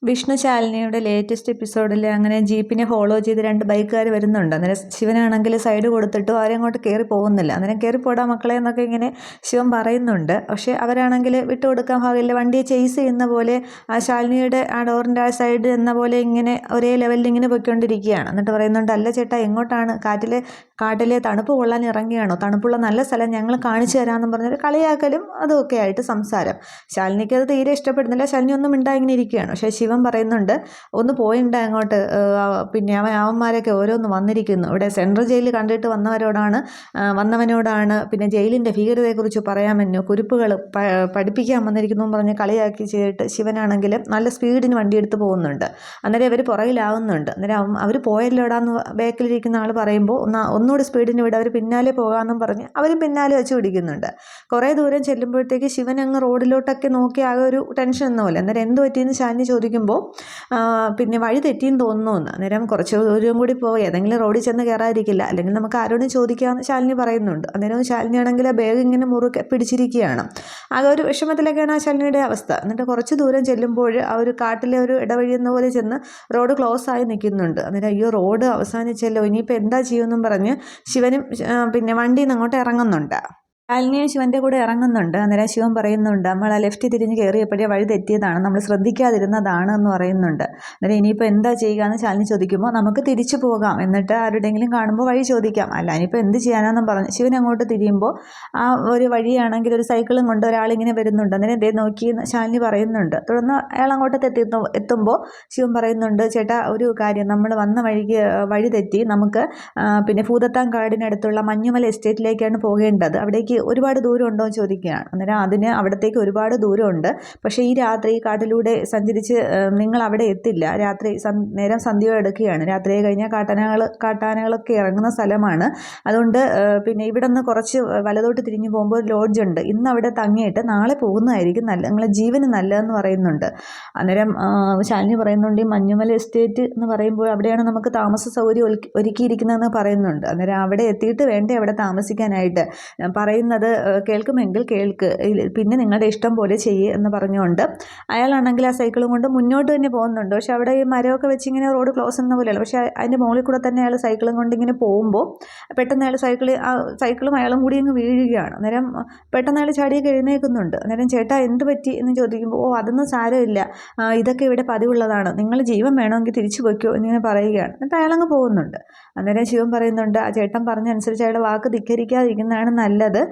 Vishnu ശാലിനിയുടെ latest എപ്പിസോഡിൽ അങ്ങനെ ജീപ്പിനെ follow ചെയ്ത് 2 ബൈക്കുകാർ വരുന്നുണ്ട്. അന്നേരം ശിവനാണെങ്കിൽ സൈഡ് കൊടുത്തിട്ടും ആരും അങ്ങോട്ട് കയറി പോകുന്നില്ല. അന്നേരം കയറിപ്പോടാ മക്കളെ എന്നൊക്കെ ഇങ്ങനെ ശിവൻ പറയുന്നുണ്ട്. പക്ഷേ അവരാണെങ്കിൽ വിട്ടുകൊടുക്കാൻ ഭാഗമില്ല. വണ്ടിയെ ചേസ് ചെയ്യുന്ന പോലെ ആ ശാലിനിയുടെ ആ ഡോറിൻ്റെ ആ സൈഡ് എന്ന പോലെ ഇങ്ങനെ ഒരേ ലെവലിൽ ഇങ്ങനെ പോയിക്കൊണ്ടിരിക്കുകയാണ്. എന്നിട്ട് പറയുന്നുണ്ട്, അല്ല ചേട്ടാ എങ്ങോട്ടാണ്, കാട്ടിലെ തണുപ്പ് കൊള്ളാൻ ഇറങ്ങിയാണോ, തണുപ്പുള്ള നല്ല സ്ഥലം ഞങ്ങൾ കാണിച്ചു തരാമെന്നും പറഞ്ഞൊരു കളിയാക്കലും അതുമൊക്കെ ആയിട്ട് സംസാരം. ശാലിനിക്ക് അത് തീരെ ഇഷ്ടപ്പെടുന്നില്ല. ശാലിനി ഒന്നും മിണ്ടാ ഇങ്ങനെ ഇരിക്കുകയാണ്. പക്ഷേ ശിവൻ പറയുന്നുണ്ട്, ഒന്ന് പോയിണ്ട് അങ്ങോട്ട്, പിന്നെ അവന്മാരൊക്കെ ഓരോന്ന് വന്നിരിക്കുന്നു ഇവിടെ. സെൻട്രൽ ജയിലിൽ കണ്ടിട്ട് വന്നവനോടാണ് പിന്നെ ജയിലിൻ്റെ ഭീകരതയെക്കുറിച്ച് പറയാമെന്നോ കുരുപ്പുകൾ പഠിപ്പിക്കാൻ വന്നിരിക്കുന്നു എന്ന് പറഞ്ഞ് കളിയാക്കി ചെയ്തിട്ട് ശിവനാണെങ്കിലും നല്ല സ്പീഡിന് വണ്ടിയെടുത്ത് പോകുന്നുണ്ട്. അന്നേരം ഇവർ പുറകിലാവുന്നുണ്ട്. അന്നേരം അവർ പോയല്ലോടാന്ന് ബാക്കിലിരിക്കുന്ന ആൾ പറയുമ്പോൾ ഒന്നുകൂടി സ്പീഡിന് വിടാം, അവർ പിന്നാലെ പോകാമെന്നും പറഞ്ഞ് അവരും പിന്നാലെ വെച്ച് പിടിക്കുന്നുണ്ട്. കുറേ ദൂരം ചെല്ലുമ്പോഴത്തേക്ക് ശിവൻ അങ്ങ് റോഡിലോട്ടൊക്കെ നോക്കി ആകെ ഒരു ടെൻഷൻ എന്ന പോലെ. അന്നേരം എന്ത് പറ്റിയെന്ന് ശാലിനി ചോദിക്കുമ്പോൾ പിന്നെ വഴി തെറ്റിയെന്ന് തോന്നുന്നു എന്ന്. അന്നേരം കുറച്ച് ദൂരം കൂടി പോയി ഏതെങ്കിലും റോഡിൽ ചെന്ന് കയറാതിരിക്കില്ല, അല്ലെങ്കിൽ നമുക്ക് ആരോടും ചോദിക്കാമെന്ന് ശാലിനി പറയുന്നുണ്ട്. അന്നേരം ശാലിനി ആണെങ്കിൽ ആ ബാഗ് ഇങ്ങനെ മുറുക്കെ പിടിച്ചിരിക്കുകയാണ്. ആകെ ഒരു വിഷമത്തിലൊക്കെയാണ് ആ ശാലിനിയുടെ അവസ്ഥ. എന്നിട്ട് കുറച്ച് ദൂരം ചെല്ലുമ്പോൾ ആ ഒരു കാട്ടിലെ ഒരു ഇടവഴിയെന്ന പോലെ ചെന്ന് റോഡ് ക്ലോസ് ആയി നിൽക്കുന്നുണ്ട്. അന്നേരം അയ്യോ റോഡ് അവസാനിച്ചല്ലോ, ഇനിയിപ്പോൾ എന്താ ചെയ്യുമെന്നും പറഞ്ഞ് ശിവനും പിന്നെ വണ്ടിയിൽ നിന്ന് അങ്ങോട്ട് ഇറങ്ങുന്നുണ്ട്. ശാലിനിയും ശിവൻ്റെ കൂടെ ഇറങ്ങുന്നുണ്ട്. അന്നേരം ശിവൻ പറയുന്നുണ്ട്, നമ്മൾ ആ ലെഫ്റ്റ് തിരിഞ്ഞ് കയറിയപ്പോഴേ വഴി തെറ്റിയതാണ്, നമ്മൾ ശ്രദ്ധിക്കാതിരുന്നതാണ് എന്ന് പറയുന്നുണ്ട്. അന്നേരം ഇനിയിപ്പോൾ എന്താ ചെയ്യുക എന്ന് ശാലിനി ചോദിക്കുമ്പോൾ, നമുക്ക് തിരിച്ചു പോകാം, എന്നിട്ട് ആരുടെയെങ്കിലും കാണുമ്പോൾ വഴി ചോദിക്കാം, അല്ല ഇനിയിപ്പോൾ എന്ത് ചെയ്യാനാണെന്നും പറഞ്ഞു ശിവൻ അങ്ങോട്ട് തിരിയുമ്പോൾ ആ ഒരു വഴിയാണെങ്കിൽ ഒരു സൈക്കിളും കൊണ്ട് ഒരാളിങ്ങനെ വരുന്നുണ്ട്. അന്നേരം എന്തേ നോക്കി ശാലിനി പറയുന്നുണ്ട്. തുടർന്ന് അയാൾ അങ്ങോട്ടൊക്കെ എത്തുമ്പോൾ ശിവൻ പറയുന്നുണ്ട്, ചേട്ടാ ഒരു കാര്യം, നമ്മൾ വന്ന വഴി തെറ്റി, നമുക്ക് പിന്നെ ഭൂതത്താൻ കാടിനടുത്തുള്ള മഞ്ഞുമല എസ്റ്റേറ്റിലേക്കാണ് പോകേണ്ടത്, അവിടേക്ക് ഒരുപാട് ദൂരം ഉണ്ടോ എന്ന് ചോദിക്കുകയാണ്. അന്നേരം അവിടത്തേക്ക് ഒരുപാട് ദൂരമുണ്ട്, പക്ഷേ ഈ രാത്രി കാട്ടിലൂടെ സഞ്ചരിച്ച് നിങ്ങൾ അവിടെ എത്തില്ല, രാത്രി നേരം സന്ധ്യ എടുക്കുകയാണ്, രാത്രിയെ കഴിഞ്ഞാൽ കാട്ടാനകളൊക്കെ ഇറങ്ങുന്ന സ്ഥലമാണ്, അതുകൊണ്ട് പിന്നെ ഇവിടെ നിന്ന് കുറച്ച് വലതോട്ട് തിരിഞ്ഞു പോകുമ്പോൾ ഒരു ലോഡ്ജ് ഉണ്ട്, ഇന്ന് അവിടെ തങ്ങിയിട്ട് നാളെ പോകുന്നതായിരിക്കും നിങ്ങളെ ജീവന് നല്ലതെന്ന് പറയുന്നുണ്ട്. അന്നേരം ശാലിനി പറയുന്നുണ്ട്, ഈ മഞ്ഞുമല എസ്റ്റേറ്റ് എന്ന് പറയുമ്പോൾ അവിടെയാണ് നമുക്ക് താമസ സൗകര്യം ഒരുക്കിയിരിക്കുന്നതെന്ന് പറയുന്നുണ്ട്. അന്നേരം അവിടെ എത്തിയിട്ട് വേണ്ടേ അവിടെ താമസിക്കാനായിട്ട്, പറയുന്നത് കേൾക്കുമെങ്കിൽ കേൾക്ക്, പിന്നെ നിങ്ങളുടെ ഇഷ്ടം പോലെ ചെയ്യേ എന്ന് പറഞ്ഞുകൊണ്ട് അയാളാണെങ്കിൽ ആ സൈക്കിളും കൊണ്ട് മുന്നോട്ട് തന്നെ പോകുന്നുണ്ട്. പക്ഷെ അവിടെ ഈ മരമൊക്കെ വെച്ച് ഇങ്ങനെ റോഡ് ക്ലോസ് എന്ന പോലെയല്ല, പക്ഷേ അതിൻ്റെ മുകളിൽ കൂടെ തന്നെ അയാൾ സൈക്കിളും കൊണ്ട് ഇങ്ങനെ പോകുമ്പോൾ പെട്ടെന്ന് അയാൾ സൈക്കിളും അയാളും കൂടി അങ്ങ് വീഴുകയാണ്. അന്നേരം പെട്ടെന്ന് അയാൾ ചാടിയൊക്കെ എഴുന്നേൽക്കുന്നുണ്ട്. അന്നേരം ചേട്ടാ എന്ത് പറ്റി എന്ന് ചോദിക്കുമ്പോൾ, അതൊന്നും സാരമില്ല, ഇതൊക്കെ ഇവിടെ പതിവുള്ളതാണ്, നിങ്ങൾ ജീവൻ വേണമെങ്കിൽ തിരിച്ചു വയ്ക്കോ എന്നിങ്ങനെ പറയുകയാണ്. എന്നിട്ട് അയാളങ്ങ് പോകുന്നുണ്ട്. അന്നേരം ശിവൻ പറയുന്നുണ്ട്, ആ ചേട്ടൻ പറഞ്ഞനുസരിച്ച് അയാളുടെ വാക്ക് ധിക്കരിക്കാതിരിക്കുന്നതാണ് നല്ലത്,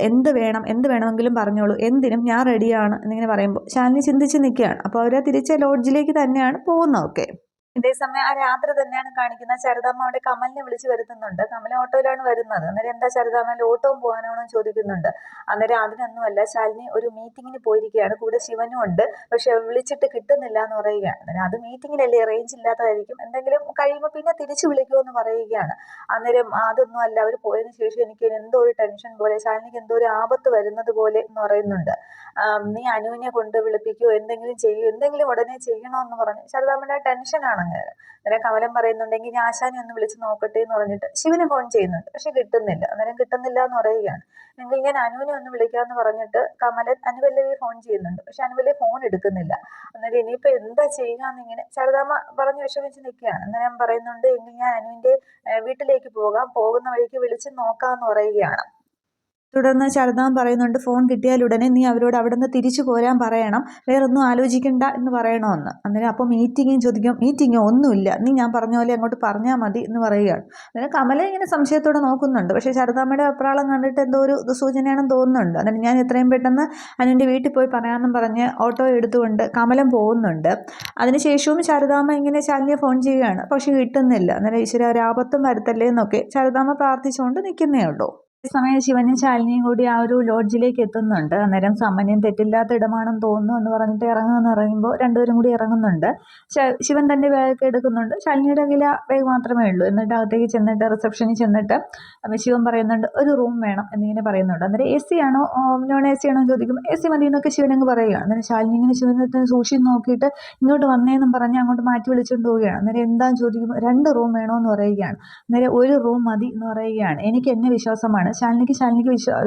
എന്ത് വേണമെങ്കിലും പറഞ്ഞോളൂ, എന്തിനും ഞാൻ റെഡിയാണ് എന്നിങ്ങനെ പറയുമ്പോൾ ശാലിനി ചിന്തിച്ച് നിൽക്കുകയാണ്. അപ്പോൾ അവർ തിരിച്ച് ലോഡ്ജിലേക്ക് തന്നെയാണ് പോകുന്നതൊക്കെ. ഇതേസമയം ആ രാത്രി തന്നെയാണ് കാണിക്കുന്ന. ശാരദാമ്മ അവിടെ കമലിനെ വിളിച്ച് വരുത്തുന്നുണ്ട്. കമൽ ഓട്ടോയിലാണ് വരുന്നത്. അന്നേരം എന്താ ശാരദാമ്മ ഓട്ടവും പോകാനാണോ എന്ന് ചോദിക്കുന്നുണ്ട്. അന്നേരം അതിനൊന്നുമല്ല, ശാലിനി ഒരു മീറ്റിങ്ങിന് പോയിരിക്കുകയാണ്, കൂടെ ശിവനും ഉണ്ട്, പക്ഷെ വിളിച്ചിട്ട് കിട്ടുന്നില്ല എന്ന് പറയുകയാണ്. അന്നേരം അത് മീറ്റിങ്ങിലല്ലേ, റേഞ്ച് ഇല്ലാത്തതായിരിക്കും, എന്തെങ്കിലും കഴിയുമ്പോൾ പിന്നെ തിരിച്ചു വിളിക്കുമെന്ന് പറയുകയാണ്. അന്നേരം അതൊന്നും അല്ല, അവർ പോയതിനു ശേഷം എനിക്ക് എന്തോ ഒരു ടെൻഷൻ പോലെ, ശാലിനിക്ക് എന്തോ ഒരു ആപത്ത് വരുന്നത് പോലെ എന്ന് പറയുന്നുണ്ട്. നീ അനുവിനെ കൊണ്ട് വിളിപ്പിക്കുകയോ എന്തെങ്കിലും ചെയ്യുമോ, എന്തെങ്കിലും ഉടനെ ചെയ്യണമെന്ന് പറഞ്ഞ് ശാരദാമ്മയുടെ ടെൻഷനാണ്. അന്നേരം കമലം പറയുന്നുണ്ടെങ്കിൽ ഞാൻ ആശാനെ ഒന്ന് വിളിച്ച് നോക്കട്ടെ എന്ന് പറഞ്ഞിട്ട് ശിവന് ഫോൺ ചെയ്യുന്നുണ്ട്, പക്ഷെ കിട്ടുന്നില്ല. അന്നേരം കിട്ടുന്നില്ല എന്ന് പറയുകയാണ്. എങ്കിൽ ഞാൻ അനുവിനെ ഒന്ന് വിളിക്കാമെന്ന് പറഞ്ഞിട്ട് കമലൻ അനുപല്ലവി ഫോൺ ചെയ്യുന്നുണ്ട്, പക്ഷെ അനുപല്ലവി ഫോൺ എടുക്കുന്നില്ല. അന്നേരം ഇനിയിപ്പോൾ എന്താ ചെയ്യുക എന്നിങ്ങനെ ശാരദാമ്മ പറഞ്ഞ് വിഷമിച്ച് നിൽക്കുകയാണ്. അന്നേരം പറയുന്നുണ്ട്, എങ്കിൽ ഞാൻ അനുവിൻ്റെ വീട്ടിലേക്ക് പോകുന്ന വഴിക്ക് വിളിച്ച് നോക്കാമെന്ന് പറയുകയാണ്. തുടർന്ന് ശാരദാമ്മ പറയുന്നുണ്ട്, ഫോൺ കിട്ടിയാലുടനെ നീ അവരോട് അവിടെ നിന്ന് തിരിച്ചു പോരാൻ പറയണം, വേറൊന്നും ആലോചിക്കണ്ട എന്ന് പറയണമെന്ന്. അന്നേരം അപ്പോൾ മീറ്റിങ്ങും ചോദിക്കും, മീറ്റിങ്ങോ ഒന്നുമില്ല, നീ ഞാൻ പറഞ്ഞ പോലെ അങ്ങോട്ട് പറഞ്ഞാൽ മതി എന്ന് പറയുകയാണ്. അന്നേരം കമല ഇങ്ങനെ സംശയത്തോടെ നോക്കുന്നുണ്ട്, പക്ഷേ ശാരദാമ്മയുടെ അപ്രാളം കണ്ടിട്ട് എന്തോ ഒരു സൂചനയാണെന്ന് തോന്നുന്നുണ്ട്. അന്നേരം ഞാൻ എത്രയും പെട്ടെന്ന് അനുവിൻ്റെ വീട്ടിൽ പോയി പറയാമെന്നും പറഞ്ഞ് ഓട്ടോ എടുത്തുകൊണ്ട് കമലം പോകുന്നുണ്ട്. അതിനുശേഷവും ശാരദാമ്മ ഇങ്ങനെ ശാലിനിയെ ഫോൺ ചെയ്യുകയാണ്, പക്ഷെ കിട്ടുന്നില്ല. അന്നേരം ഈശ്വര ഒരു ആപത്തും വരുത്തല്ലേ എന്നൊക്കെ ശാരദാമ്മ പ്രാർത്ഥിച്ചുകൊണ്ട് നിൽക്കുന്നേ ഉള്ളൂ. സമയം ശിവനും ശാലിനിയും കൂടി ആ ഒരു ലോഡ്ജിലേക്ക് എത്തുന്നുണ്ട്. അന്നേരം സാമാന്യം തെറ്റില്ലാത്ത ഇടമാണെന്ന് തോന്നുന്നു എന്ന് പറഞ്ഞിട്ട് ഇറങ്ങുമെന്ന് പറയുമ്പോൾ രണ്ടുപേരും കൂടി ഇറങ്ങുന്നുണ്ട്. ശിവൻ തൻ്റെ ബാഗൊക്കെ എടുക്കുന്നുണ്ട്, ശാലിനിയുടെ കയ്യിൽ ബാഗ് മാത്രമേ ഉള്ളൂ. എന്നിട്ട് അകത്തേക്ക് ചെന്നിട്ട് റിസപ്ഷനിൽ ചെന്നിട്ട് ശിവൻ പറയുന്നുണ്ട്, ഒരു റൂം വേണം എന്നിങ്ങനെ പറയുന്നുണ്ട്. അന്നേരം എ സി ആണോ നോൺ എ സി ആണോ എന്ന് ചോദിക്കുമ്പോൾ എ സി മതി എന്നൊക്കെ ശിവനങ്ങ് പറയുകയാണ്. അന്നേരം ശാലിനി ഇങ്ങനെ ശിവനെ സൂക്ഷിച്ച് നോക്കിയിട്ട് ഇങ്ങോട്ട് വന്നേന്നും പറഞ്ഞ് അങ്ങോട്ട് മാറ്റി വിളിച്ചുകൊണ്ട് പോവുകയാണ്. അന്നേരം എന്താണെന്ന് ചോദിക്കുമ്പോൾ 2 റൂം വേണമെന്ന് പറയുകയാണ്. അന്നേരം 1 റൂം മതി എന്ന് പറയുകയാണ്. എനിക്ക് എന്നെ വിശ്വാസമാണ്, ശാലിനിക്ക്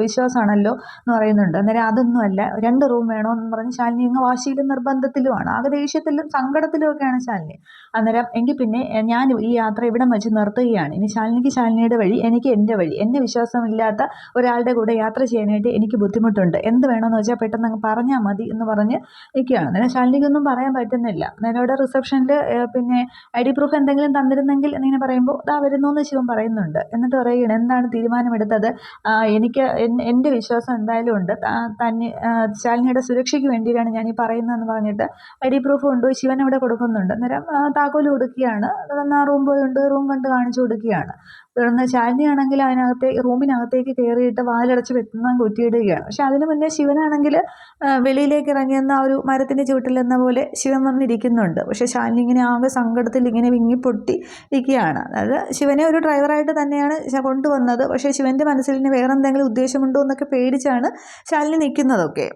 വിശ്വാസമാണല്ലോ എന്ന് പറയുന്നുണ്ട്. അന്നേരം അതൊന്നുമല്ല, 2 റൂം വേണമെന്ന് പറഞ്ഞ് ശാലിനി അങ്ങ് വാശിയിലും നിർബന്ധത്തിലുമാണ്. ആകെ ദേഷ്യത്തിലും സങ്കടത്തിലും ഒക്കെയാണ് ശാലിനി. അന്നേരം എങ്കിൽ പിന്നെ ഞാൻ ഈ യാത്ര ഇവിടം വെച്ച് നിർത്തുകയാണ്. ഇനി ശാലിനിക്ക് ശാലിനിയുടെ വഴി, എനിക്ക് എൻ്റെ വഴി. എന്നെ വിശ്വാസമില്ലാത്ത ഒരാളുടെ കൂടെ യാത്ര ചെയ്യാനായിട്ട് എനിക്ക് ബുദ്ധിമുട്ടുണ്ട്. എന്ത് വേണമെന്ന് വെച്ചാൽ പെട്ടെന്ന് അങ്ങ് പറഞ്ഞാൽ മതി എന്ന് പറഞ്ഞ് നിൽക്കുകയാണ്. അന്നേരം ശാലിനിക്കൊന്നും പറയാൻ പറ്റുന്നില്ല. അന്നേരം അവിടെ റിസപ്ഷനിൽ പിന്നെ ID പ്രൂഫ് എന്തെങ്കിലും തന്നിരുന്നെങ്കിൽ എന്നിങ്ങനെ പറയുമ്പോൾ ദാ വരുന്നു എന്ന് ശിവൻ പറയുന്നുണ്ട്. എന്നിട്ട് പറയുകയാണ്, എന്താണ് തീരുമാനമെടുത്തത്? എനിക്ക് എൻ്റെ വിശ്വാസം എന്തായാലും ഉണ്ട്. തന്നെ ശാലിനിയുടെ സുരക്ഷയ്ക്ക് വേണ്ടിയിട്ടാണ് ഞാൻ ഈ പറയുന്നതെന്ന് പറഞ്ഞിട്ട് ID പ്രൂഫ് കൊണ്ടുപോയി ശിവൻ അവിടെ കൊടുക്കുന്നുണ്ട്. അന്നേരം താക്കോൽ കൊടുക്കുകയാണ്. തുടർന്ന് ആ റൂം പോയുണ്ട്, റൂം കണ്ട് കാണിച്ചു കൊടുക്കുകയാണ്. തുടർന്ന് ശാലിനിയാണെങ്കിൽ റൂമിനകത്തേക്ക് കയറിയിട്ട് വാതിലടച്ച് വെട്ടുന്ന കുറ്റിയിടുകയാണ്. പക്ഷെ അതിന് മുന്നേ ശിവനാണെങ്കിൽ വെളിയിലേക്ക് ഇറങ്ങിയെന്ന ഒരു മരത്തിൻ്റെ ചുവട്ടിലെന്ന പോലെ ശിവൻ വന്നിരിക്കുന്നുണ്ട്. പക്ഷെ ശാലിനി ഇങ്ങനെ ആകെ സങ്കടത്തിൽ ഇങ്ങനെ വിങ്ങിപ്പൊട്ടി ഇരിക്കുകയാണ്. അതായത് ശിവനെ ഒരു ഡ്രൈവറായിട്ട് തന്നെയാണ് കൊണ്ടുവന്നത്. പക്ഷേ ശിവൻ്റെ മനസ്സിൽ ഇനി വേറെ എന്തെങ്കിലും ഉദ്ദേശമുണ്ടോ എന്നൊക്കെ പേടിച്ചാണ് ശാലിനി നിൽക്കുന്നതൊക്കെ.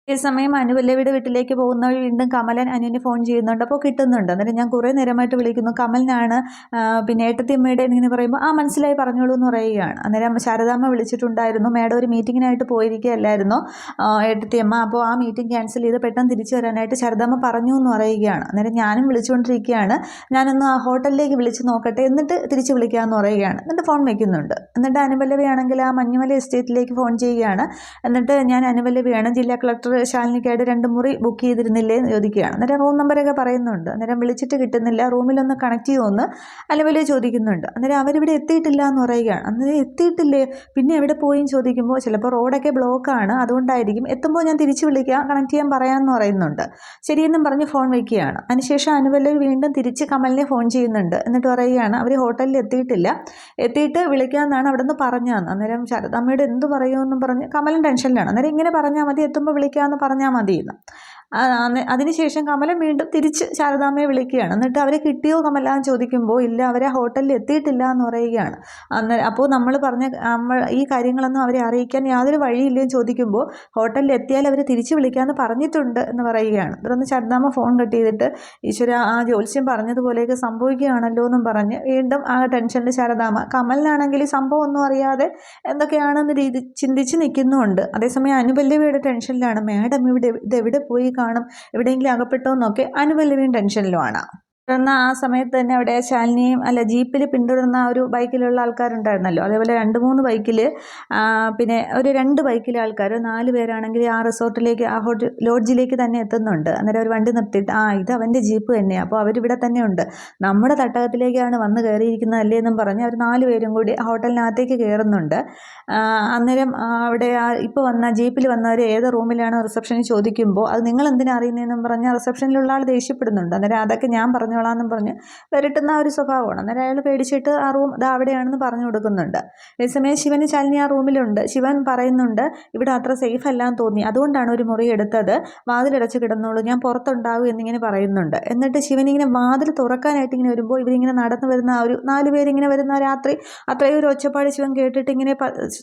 ഈ സമയം അനുപല്ലവിയുടെ വീട്ടിലേക്ക് പോകുന്ന വഴി വീണ്ടും കമലൻ അനുവിന് ഫോൺ ചെയ്യുന്നുണ്ട്. അപ്പോൾ കിട്ടുന്നുണ്ട്. അന്നേരം ഞാൻ കുറേ നേരമായിട്ട് വിളിക്കുന്നു, കമലിനാണ് പിന്നെ ഏട്ടത്തിയമ്മയുടെ എന്നിങ്ങനെ പറയുമ്പോൾ മനസ്സിലായി, പറഞ്ഞോളൂ എന്ന് പറയുകയാണ്. അന്നേരം ശാരദാമ്മ വിളിച്ചിട്ടുണ്ടായിരുന്നു. മേഡം ഒരു മീറ്റിങ്ങിനായിട്ട് പോയിരിക്കുകയല്ലായിരുന്നു ഏട്ടത്തിയമ്മ. അപ്പോൾ ആ മീറ്റിംഗ് ക്യാൻസൽ ചെയ്ത് പെട്ടെന്ന് തിരിച്ചു വരാനായിട്ട് ശാരദാമ്മ പറഞ്ഞു എന്ന് പറയുകയാണ്. അന്നേരം ഞാനും വിളിച്ചുകൊണ്ടിരിക്കുകയാണ്, ഞാനൊന്ന് ആ ഹോട്ടലിലേക്ക് വിളിച്ച് നോക്കട്ടെ, എന്നിട്ട് തിരിച്ച് വിളിക്കാമെന്ന് പറയുകയാണ്. എന്നിട്ട് ഫോൺ വയ്ക്കുന്നുണ്ട്. എന്നിട്ട് അനുപല്ലവിയാണെങ്കിൽ ആ മഞ്ഞുമല എസ്റ്റേറ്റിലേക്ക് ഫോൺ ചെയ്യുകയാണ്. എന്നിട്ട് ഞാൻ അനുപല്ലവിയാണ്, ജില്ലാ കളക്ടർ ശാലിനിക്കായിട്ട് 2 മുറി ബുക്ക് ചെയ്തിരുന്നില്ലേ എന്ന് ചോദിക്കുകയാണ്. അന്നേരം റൂം നമ്പറൊക്കെ പറയുന്നുണ്ട്. അന്നേരം വിളിച്ചിട്ട് കിട്ടുന്നില്ല, റൂമിലൊന്ന് കണക്ട് ചെയ്യുമെന്ന് അനുപല്ലവി ചോദിക്കുന്നുണ്ട്. അന്നേരം അവരിവിടെ എത്തിയിട്ടില്ല എന്ന് പറയുകയാണ്. അന്നേരം എത്തിയിട്ടില്ലേ, പിന്നെ എവിടെ പോയി ചോദിക്കുമ്പോൾ ചിലപ്പോൾ റോഡൊക്കെ ബ്ലോക്കാണ്, അതുകൊണ്ടായിരിക്കും, എത്തുമ്പോൾ ഞാൻ തിരിച്ച് വിളിക്കാം, കണക്ട് ചെയ്യാൻ പറയാമെന്ന് പറയുന്നുണ്ട്. ശരിയെന്നും പറഞ്ഞ് ഫോൺ വയ്ക്കുകയാണ്. അതിനുശേഷം അനുപല്ലവി വീണ്ടും തിരിച്ച് കമലിനെ ഫോൺ ചെയ്യുന്നുണ്ട്. എന്നിട്ട് പറയുകയാണ്, അവർ ഹോട്ടലിൽ എത്തിയിട്ട് വിളിക്കാമെന്നാണ് അവിടെ നിന്ന് പറഞ്ഞതെന്ന്. അന്നേരം ശാരദാമ്മയോട് എന്ത് പറയുമെന്നും പറഞ്ഞ് കമലൻ ടെൻഷനിലാണ്. അന്നേരം ഇങ്ങനെ പറഞ്ഞാൽ മതി, എത്തുമ്പോൾ വിളിക്കാമെന്ന് പറഞ്ഞാൽ മതിയെന്ന്. അതിനുശേഷം കമലൻ വീണ്ടും തിരിച്ച് ശാരദാമ്മയെ വിളിക്കുകയാണ്. എന്നിട്ട് അവരെ കിട്ടിയോ കമല എന്ന് ചോദിക്കുമ്പോൾ ഇല്ല, അവരെ ഹോട്ടലിൽ എത്തിയിട്ടില്ല എന്ന് പറയുകയാണ്. അപ്പോൾ നമ്മൾ ഈ കാര്യങ്ങളൊന്നും അവരെ അറിയിക്കാൻ യാതൊരു വഴിയില്ലെന്ന് ചോദിക്കുമ്പോൾ ഹോട്ടലിൽ എത്തിയാൽ അവർ തിരിച്ച് വിളിക്കാമെന്ന് പറഞ്ഞിട്ടുണ്ട് എന്ന് പറയുകയാണ്. തുടർന്ന് ശാരദാമ്മ ഫോൺ കട്ട് ചെയ്തിട്ട്, ഈശ്വര, ആ ജ്യോത്സ്യം പറഞ്ഞതുപോലെയൊക്കെ സംഭവിക്കുകയാണല്ലോ എന്നും പറഞ്ഞ് വീണ്ടും ആ ടെൻഷനിൽ ശാരദാമ്മ. കമലിനാണെങ്കിൽ ഈ സംഭവം ഒന്നും അറിയാതെ എന്തൊക്കെയാണെന്ന് ചിന്തിച്ച് നിൽക്കുന്നുമുണ്ട്. അതേസമയം അനുപല്ലവിയുടെ ടെൻഷനിലാണ്, മേഡം ഇതെവിടെ പോയി കാണും, എവിടെയെങ്കിലും അകപ്പെട്ടോ എന്നൊക്കെ അനുപല്ലവിയും ടെൻഷനിലുമാണ്. തുടർന്ന് ആ സമയത്ത് തന്നെ അവിടെ ശാലിനിയും ജീപ്പിൽ പിന്തുടർന്ന ഒരു ബൈക്കിലുള്ള ആൾക്കാരുണ്ടായിരുന്നല്ലോ, അതേപോലെ 2-3 ബൈക്കിൽ പിന്നെ ഒരു 2 ബൈക്കിലെ ആൾക്കാർ 4 പേരാണെങ്കിൽ ആ റിസോർട്ടിലേക്ക്, ആ ലോഡ്ജിലേക്ക് തന്നെ എത്തുന്നുണ്ട്. അന്നേരം ഒരു വണ്ടി നിർത്തിയിട്ട് ഇത് അവൻ്റെ ജീപ്പ് തന്നെയാണ്, അപ്പോൾ അവരിവിടെ തന്നെ ഉണ്ട്, നമ്മുടെ തട്ടകത്തിലേക്കാണ് വന്ന് കയറിയിരിക്കുന്നതല്ലേ എന്നും പറഞ്ഞ് അവർ 4 പേരും കൂടി ഹോട്ടലിനകത്തേക്ക് കയറുന്നുണ്ട്. അന്നേരം അവിടെ ഇപ്പോൾ ജീപ്പിൽ വന്നവർ ഏത് റൂമിലാണ് റിസപ്ഷനിൽ ചോദിക്കുമ്പോൾ അത് നിങ്ങൾ എന്തിനാ അറിയുന്നതെന്നും പറഞ്ഞ് റിസപ്ഷനിലുള്ള ആൾ ദേഷ്യപ്പെടുന്നുണ്ട്. അന്നേരം അതൊക്കെ ഞാൻ പറഞ്ഞോളാമെന്നും പറഞ്ഞ് വരട്ടുന്ന ഒരു സ്വഭാവമാണ്. അന്നേരം അയാൾ പേടിച്ചിട്ട് ആ റൂം അവിടെയാണെന്ന് പറഞ്ഞു കൊടുക്കുന്നുണ്ട്. അതേസമയം ശിവന് ശാലിനി ആ റൂമിലുണ്ട്. ശിവൻ പറയുന്നുണ്ട്, ഇവിടെ അത്ര സേഫ് അല്ലാന്ന് തോന്നി, അതുകൊണ്ടാണ് ഒരു മുറി എടുത്തത്, വാതിലടച്ച് കിടന്നോളൂ, ഞാൻ പുറത്തുണ്ടാകും എന്നിങ്ങനെ പറയുന്നുണ്ട്. എന്നിട്ട് ശിവനിങ്ങനെ വാതിൽ തുറക്കാനായിട്ട് ഇങ്ങനെ വരുമ്പോൾ ഇവരിങ്ങനെ നടന്നു വരുന്ന ആ ഒരു 4 പേരിങ്ങനെ വരുന്ന രാത്രി അത്രയും ഒരു ഒച്ചപ്പാട് ശിവൻ കേട്ടിട്ട് ഇങ്ങനെ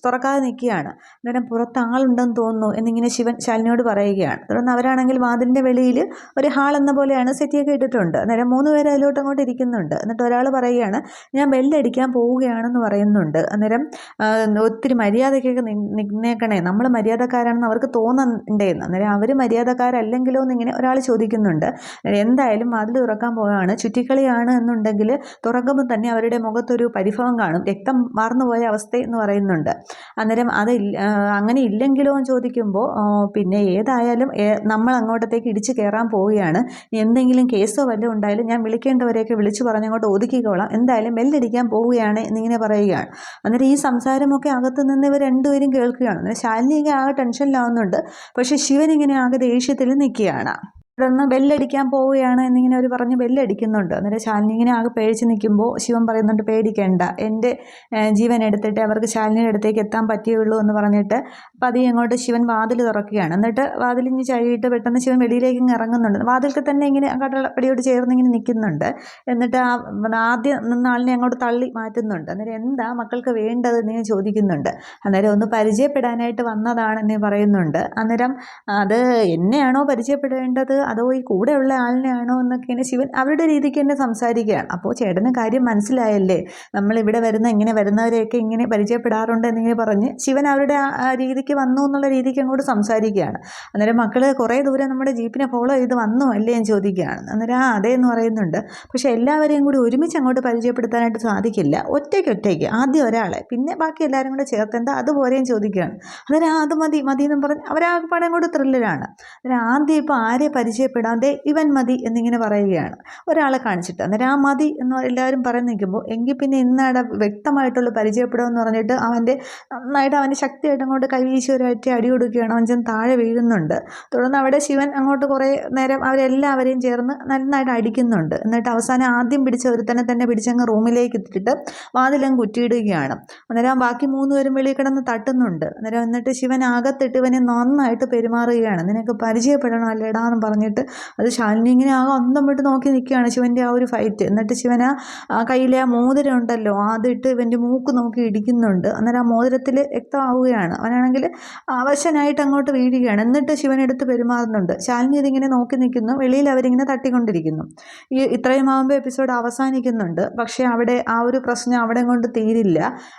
തുറക്കാതെ നിൽക്കുകയാണ്. അന്നേരം പുറത്ത് ആളുണ്ടെന്ന് തോന്നുന്നു എന്നിങ്ങനെ ശിവൻ ശാലിനിയോട് പറയുകയാണ്. തുടർന്ന് അവരാണെങ്കിൽ വാതിലിൻ്റെ വെളിയിൽ ഒരു ഹാൾ എന്ന പോലെയാണ് സെറ്റിയൊക്കെ ഇട്ടിട്ടുണ്ട്. അന്നേരം 3 പേര് അതിലോട്ട് അങ്ങോട്ട് ഇരിക്കുന്നുണ്ട്. എന്നിട്ട് ഒരാൾ പറയുകയാണ്, ഞാൻ ബെല്ലടിക്കാൻ പോവുകയാണെന്ന് പറയുന്നുണ്ട്. അന്നേരം ഒത്തിരി മര്യാദയ്ക്കൊക്കെ നിന്നേക്കണേ, നമ്മൾ മര്യാദക്കാരാണെന്ന് അവർക്ക് തോന്നണ്ടേന്ന്. അന്നേരം അവർ മര്യാദക്കാരല്ലെങ്കിലോ എന്നിങ്ങനെ ഒരാൾ ചോദിക്കുന്നുണ്ട്. എന്തായാലും വാതിൽ തുറക്കാൻ പോവുകയാണ്, ചുറ്റിക്കളിയാണ് എന്നുണ്ടെങ്കിൽ തുറക്കുമ്പോൾ തന്നെ അവരുടെ മുഖത്തൊരു പരിഭവം കാണും, രക്തം വാർന്നുപോയ അവസ്ഥ എന്ന് പറയുന്നുണ്ട്. അന്നേരം അങ്ങനെ ഇല്ലെങ്കിലോ എന്ന് ചോദിക്കുമ്പോൾ പിന്നെ ഏതായാലും നമ്മൾ അങ്ങോട്ടത്തേക്ക് ഇടിച്ച് കയറാൻ പോവുകയാണ്, എന്തെങ്കിലും കേസോ വല്ലതും ഉണ്ടായാലും ഞാൻ വിളിക്കേണ്ടവരെയൊക്കെ വിളിച്ചു പറഞ്ഞങ്ങോട്ട് ഒതുക്കിക്കോളാം, എന്തായാലും ബെല്ലടിക്കാൻ പോവുകയാണ് എന്നിങ്ങനെ പറയുകയാണ്. അന്നേരം ഈ സംസാരമൊക്കെ അകത്ത് നിന്ന് ഇവർ 2 പേരും കേൾക്കുകയാണ്. അന്നേരം ശാലിനിയൊക്കെ ആകെ ടെൻഷനിലാവുന്നുണ്ട്. പക്ഷേ ശിവൻ ഇങ്ങനെ ആകെ ദേഷ്യത്തിൽ നിൽക്കുകയാണ്. തുടർന്ന് ബെല്ലടിക്കാൻ പോവുകയാണ് എന്നിങ്ങനെ അവർ പറഞ്ഞ് ബെല്ലടിക്കുന്നുണ്ട്. അന്നേരം ശാലിനി ഇങ്ങനെ ആകെ പേടിച്ച് നിൽക്കുമ്പോൾ ശിവൻ പറയുന്നുണ്ട്, പേടിക്കേണ്ട, എൻ്റെ ജീവൻ എടുത്തിട്ട് അവർക്ക് ശാലിനിയുടെ അടുത്തേക്ക് എത്താൻ പറ്റുകയുള്ളൂ എന്ന് പറഞ്ഞിട്ട് പതിയെ അങ്ങോട്ട് ശിവൻ വാതിൽ തുറക്കുകയാണ്. എന്നിട്ട് വാതിലിഞ്ഞ് ചഴിയിട്ട് പെട്ടെന്ന് ശിവൻ വെളിയിലേക്ക് ഇറങ്ങുന്നുണ്ട്. വാതിൽക്ക് തന്നെ ഇങ്ങനെ കടലപ്പടിയോട് ചേർന്ന് ഇങ്ങനെ നിൽക്കുന്നുണ്ട്. എന്നിട്ട് ആദ്യം നിന്ന ആളിനെ അങ്ങോട്ട് തള്ളി മാറ്റുന്നുണ്ട്. അന്നേരം എന്താ മക്കൾക്ക് വേണ്ടത് എന്ന് ചോദിക്കുന്നുണ്ട്. അന്നേരം ഒന്ന് പരിചയപ്പെടാനായിട്ട് വന്നതാണെന്ന് പറയുന്നുണ്ട്. അന്നേരം അത് എന്നെയാണോ പരിചയപ്പെടേണ്ടത് അതോ ഈ കൂടെയുള്ള ആളിനെയാണോ എന്നൊക്കെയാണ് ശിവൻ അവരുടെ രീതിക്ക് തന്നെ സംസാരിക്കുകയാണ്. അപ്പോൾ ചേട്ടന് കാര്യം മനസ്സിലായല്ലേ, നമ്മളിവിടെ ഇങ്ങനെ വരുന്നവരെയൊക്കെ ഇങ്ങനെ പരിചയപ്പെടാറുണ്ട് എന്നിങ്ങനെ പറഞ്ഞ് ശിവൻ അവരുടെ ആ രീതിക്ക് വന്നു എന്നുള്ള രീതിക്ക് അങ്ങോട്ട് സംസാരിക്കുകയാണ്. അന്നേരം മക്കൾ കുറേ ദൂരം നമ്മുടെ ജീപ്പിനെ ഫോളോ ചെയ്ത് വന്നോ അല്ലേ എന്ന് ചോദിക്കുകയാണ്. അന്നേരം അതേ എന്ന് പറയുന്നുണ്ട്. പക്ഷേ എല്ലാവരെയും കൂടി ഒരുമിച്ച് അങ്ങോട്ട് പരിചയപ്പെടുത്താനായിട്ട് സാധിക്കില്ല. ഒറ്റയ്ക്ക് ആദ്യം ഒരാളെ, പിന്നെ ബാക്കി എല്ലാവരും കൂടെ ചേർത്ത് എന്താ അതുപോലെയും ചോദിക്കുകയാണ്. അന്നേരം അത് മതി എന്നും പറഞ്ഞ് അവരാകപ്പാടെ അങ്ങോട്ട് ത്രില്ലരാണ്. അന്നേരം ആദ്യം ഇപ്പോൾ ആരെ പരിചയപ്പെടാതെ ഇവൻ മതി എന്നിങ്ങനെ പറയുകയാണ് ഒരാളെ കാണിച്ചിട്ട്. അന്നേരം ആ മതി എന്ന് എല്ലാവരും പറഞ്ഞ് നിൽക്കുമ്പോൾ എങ്കിൽ പിന്നെ ഇന്നവിടെ വ്യക്തമായിട്ടുള്ള പരിചയപ്പെടുമെന്ന് പറഞ്ഞിട്ട് നന്നായിട്ട് അവൻ്റെ ശക്തിയായിട്ട് അങ്ങോട്ട് കൈവീശി ഒരൊറ്റ അടി കൊടുക്കുകയാണ്. അവൻ ചെന്ന് താഴെ വീഴുന്നുണ്ട്. തുടർന്ന് അവിടെ ശിവൻ അങ്ങോട്ട് കുറേ നേരം അവരെല്ലാവരെയും ചേർന്ന് നന്നായിട്ട് അടിക്കുന്നുണ്ട്. എന്നിട്ട് അവസാനം ആദ്യം പിടിച്ച ഒരുത്തനെ തന്നെ പിടിച്ചങ്ങ് റൂമിലേക്ക് ഇട്ടിട്ട് വാതിലങ്ങ് കുറ്റിയിടുകയാണ്. അന്നേരം ബാക്കി 3 പേരും വെളിയിൽ കിടന്ന് തട്ടുന്നുണ്ട്. അന്നേരം എന്നിട്ട് ശിവൻ അകത്തിട്ട് ഇവനെ നന്നായിട്ട് പെരുമാറുകയാണ്. നിനക്ക് പരിചയപ്പെടണം അല്ലേടാ എന്ന് പറഞ്ഞിട്ട് അത് ശാലിനി ഇങ്ങനെ ആകെ അന്തം വിട്ട് നോക്കി നിൽക്കുകയാണ് ശിവൻ്റെ ആ ഒരു ഫൈറ്റ്. എന്നിട്ട് ശിവൻ ആ കയ്യിലെ ആ മോതിരം ഉണ്ടല്ലോ അതിട്ട് ഇവൻ്റെ മൂക്ക് നോക്കി ഇടിക്കുന്നുണ്ട്. അന്നേരം ആ മോതിരത്തിൽ വ്യക്തമാവുകയാണ്. അവനാണെങ്കിൽ അവശനായിട്ട് അങ്ങോട്ട് വീഴുകയാണ്. എന്നിട്ട് ശിവനെടുത്ത് പെരുമാറുന്നുണ്ട്. ശാലിനി ഇതിങ്ങനെ നോക്കി നിൽക്കുന്നു. വെളിയിൽ അവരിങ്ങനെ തട്ടിക്കൊണ്ടിരിക്കുന്നു. ഇത്രയും ആകുമ്പോൾ എപ്പിസോഡ് അവസാനിക്കുന്നുണ്ട്. പക്ഷേ അവിടെ ആ ഒരു പ്രശ്നം അവിടെ കൊണ്ട് തീരില്ല.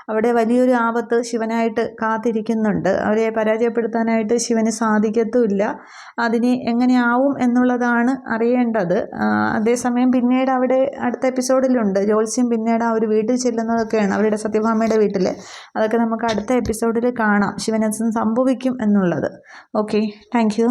അവിടെ വലിയൊരു ആപത്ത് ശിവനായിട്ട് കാത്തിരിക്കുന്നുണ്ട്. അവരെ പരാജയപ്പെടുത്താനായിട്ട് ശിവന് സാധിക്കത്തുമില്ല. അതിന് എങ്ങനെയാവും എന്നുള്ളതാണ് അറിയേണ്ടത്. അതേസമയം പിന്നീട് അവിടെ അടുത്ത എപ്പിസോഡിലുണ്ട് ജോത്സ്യം പിന്നീട് ആ ഒരു വീട്ടിൽ ചെല്ലുന്നതൊക്കെയാണ്, അവരുടെ സത്യഭാമയുടെ വീട്ടിൽ. അതൊക്കെ നമുക്ക് അടുത്ത എപ്പിസോഡിൽ കാണാം ശിവനച്ഛൻ സംഭവിക്കും എന്നുള്ളത്. Okay, thank you.